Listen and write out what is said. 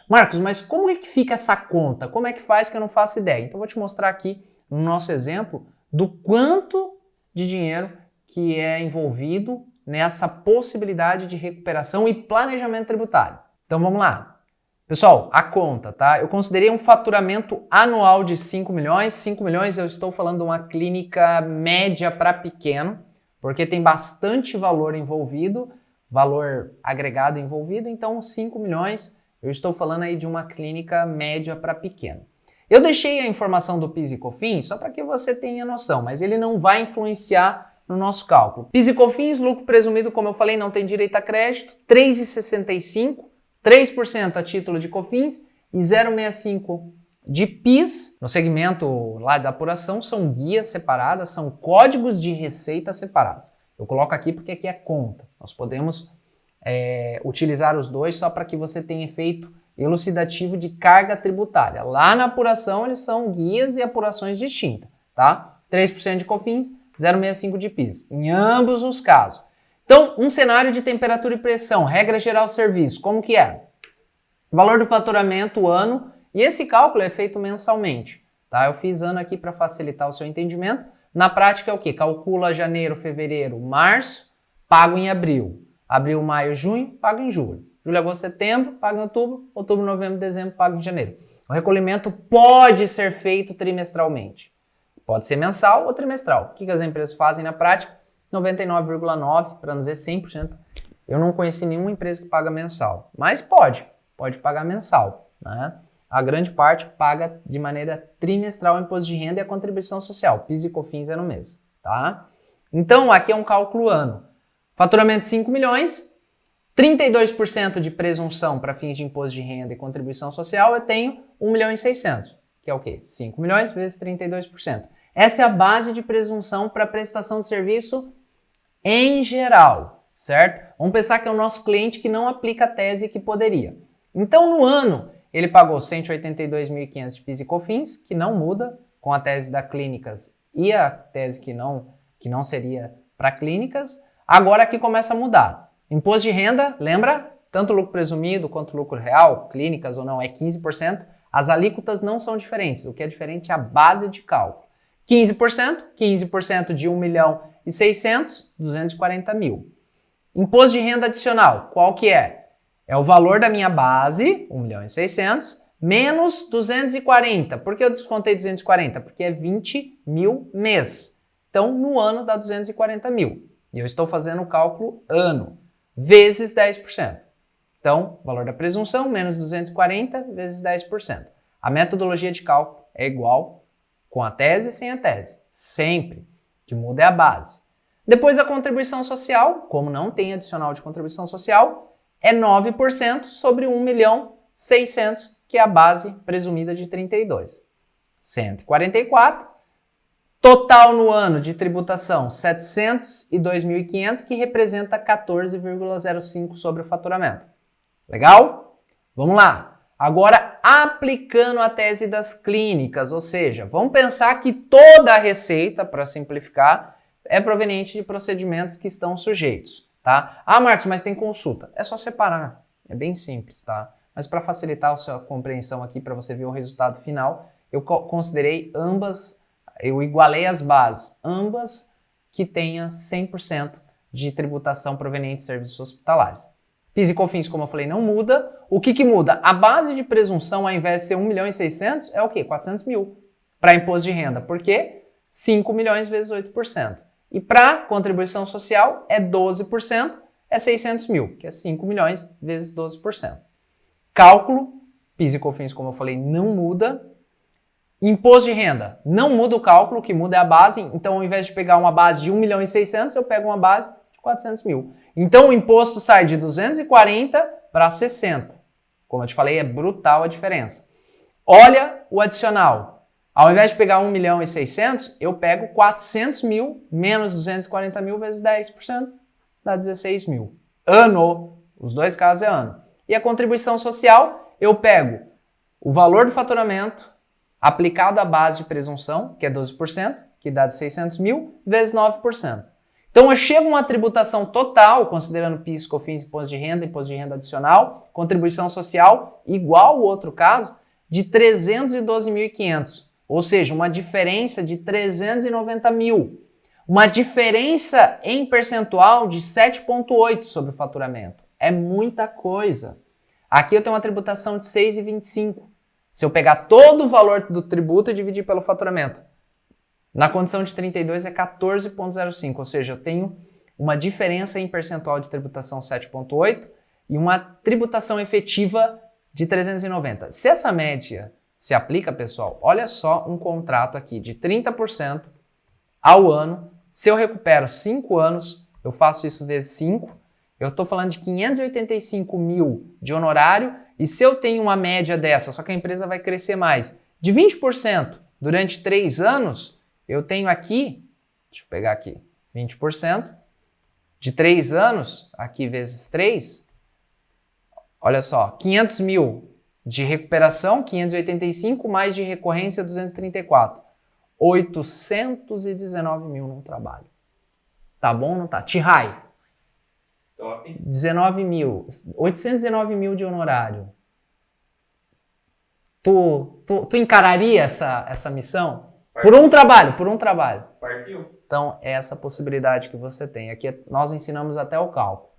Marcos, mas como é que fica essa conta? Como é que faz que eu não faço ideia? Então eu vou te mostrar aqui no nosso exemplo do quanto de dinheiro que é envolvido nessa possibilidade de recuperação e planejamento tributário. Então vamos lá. Pessoal, a conta, tá? Eu considerei um faturamento anual de 5 milhões. 5 milhões eu estou falando de uma clínica média para pequeno, porque tem bastante valor envolvido, valor agregado envolvido, então 5 milhões eu estou falando aí de uma clínica média para pequeno. Eu deixei a informação do PIS e COFINS só para que você tenha noção, mas ele não vai influenciar no nosso cálculo. PIS e COFINS, lucro presumido, como eu falei, não tem direito a crédito, 3,65%, 3% a título de COFINS e 0,65% de PIS. No segmento lá da apuração são guias separadas, são códigos de receita separados. Eu coloco aqui porque aqui é conta. Nós podemos utilizar os dois só para que você tenha efeito elucidativo de carga tributária. Lá na apuração eles são guias e apurações distintas, tá? 3% de COFINS, 0,65% de PIS, em ambos os casos. Então, um cenário de temperatura e pressão, regra geral serviço, como que é? Valor do faturamento ano, e esse cálculo é feito mensalmente, tá? Eu fiz ano aqui para facilitar o seu entendimento. Na prática é o quê? Calcula janeiro, fevereiro, março, pago em abril. Abril, maio, junho, pago em julho. Julho, agosto, setembro, pago em outubro. Outubro, novembro, dezembro, pago em janeiro. O recolhimento pode ser feito trimestralmente. Pode ser mensal ou trimestral. O que as empresas fazem na prática? 99,9%, para não dizer 100%. Eu não conheci nenhuma empresa que paga mensal. Mas pode pagar mensal, né? A grande parte paga de maneira trimestral o imposto de renda e a contribuição social. PIS e COFINS é no mês, tá? Então, aqui é um cálculo ano. Faturamento de 5 milhões, 32% de presunção para fins de imposto de renda e contribuição social, eu tenho 1 milhão e 600, que é o quê? 5 milhões vezes 32%. Essa é a base de presunção para prestação de serviço em geral, certo? Vamos pensar que é o nosso cliente que não aplica a tese que poderia. Então, no ano, ele pagou 182.500 de PIS e COFINS, que não muda com a tese da clínicas e a tese que não seria para clínicas. Agora aqui começa a mudar. Imposto de renda, lembra? Tanto lucro presumido quanto lucro real, clínicas ou não, é 15%. As alíquotas não são diferentes. O que é diferente é a base de cálculo. 15% de 1 milhão e 600, 240 mil. Imposto de renda adicional, qual que é? É o valor da minha base, 1 milhão e 600, menos 240. Por que eu descontei 240? Porque é 20 mil mês. Então, no ano dá 240 mil. E eu estou fazendo o cálculo ano, vezes 10%. Então, valor da presunção, menos 240 vezes 10%. A metodologia de cálculo é igual com a tese e sem a tese. Sempre. O que muda é a base. Depois a contribuição social, como não tem adicional de contribuição social, é 9% sobre 1 milhão 600, que é a base presumida de 32. 144. Total no ano de tributação, 702.500, que representa 14,05 sobre o faturamento. Legal? Vamos lá. Agora, aplicando a tese das clínicas, ou seja, vamos pensar que toda a receita, para simplificar, é proveniente de procedimentos que estão sujeitos, tá? Ah, Marcos, mas tem consulta. É só separar. É bem simples, tá? Mas para facilitar a sua compreensão aqui, para você ver o resultado final, eu considerei ambas. Eu igualei as bases, ambas que tenham 100% de tributação proveniente de serviços hospitalares. PIS e COFINS, como eu falei, não muda. O que muda? A base de presunção, ao invés de ser 1 milhão e 600, é o quê? 400 mil para imposto de renda. Por quê? 5 milhões vezes 8%. E para contribuição social é 12%, é 600 mil, que é 5 milhões vezes 12%. Cálculo, PIS e COFINS, como eu falei, não muda. Imposto de renda, não muda o cálculo, o que muda é a base. Então, ao invés de pegar uma base de 1 milhão e 600, eu pego uma base de 400 mil. Então, o imposto sai de 240 para 60. Como eu te falei, é brutal a diferença. Olha o adicional. Ao invés de pegar 1 milhão e 600, eu pego 400 mil menos 240 mil vezes 10%, dá 16 mil. Ano. Os dois casos é ano. E a contribuição social, eu pego o valor do faturamento aplicado à base de presunção, que é 12%, que dá de 600 mil, vezes 9%. Então eu chego a uma tributação total, considerando PIS, COFINS, imposto de renda adicional, contribuição social, igual ao outro caso, de 312.500. Ou seja, uma diferença de 390 mil. Uma diferença em percentual de 7,8 sobre o faturamento. É muita coisa. Aqui eu tenho uma tributação de 6,25. Se eu pegar todo o valor do tributo e dividir pelo faturamento. Na condição de 32 é 14,05, ou seja, eu tenho uma diferença em percentual de tributação 7,8 e uma tributação efetiva de 390. Se essa média se aplica, pessoal, olha só um contrato aqui de 30% ao ano. Se eu recupero 5 anos, eu faço isso vezes 5, eu estou falando de 585 mil de honorário, e se eu tenho uma média dessa, só que a empresa vai crescer mais, de 20% durante 3 anos, eu tenho aqui, deixa eu pegar aqui, 20% de 3 anos, aqui vezes 3, olha só, 500 mil de recuperação, 585, mais de recorrência, 234. 819 mil no trabalho. Tá bom ou não tá? Tihai. Top. 19 mil. 819 mil de honorário. Tu encararia essa missão? Por um trabalho. Partiu. Então, é essa possibilidade que você tem. Aqui nós ensinamos até o cálculo.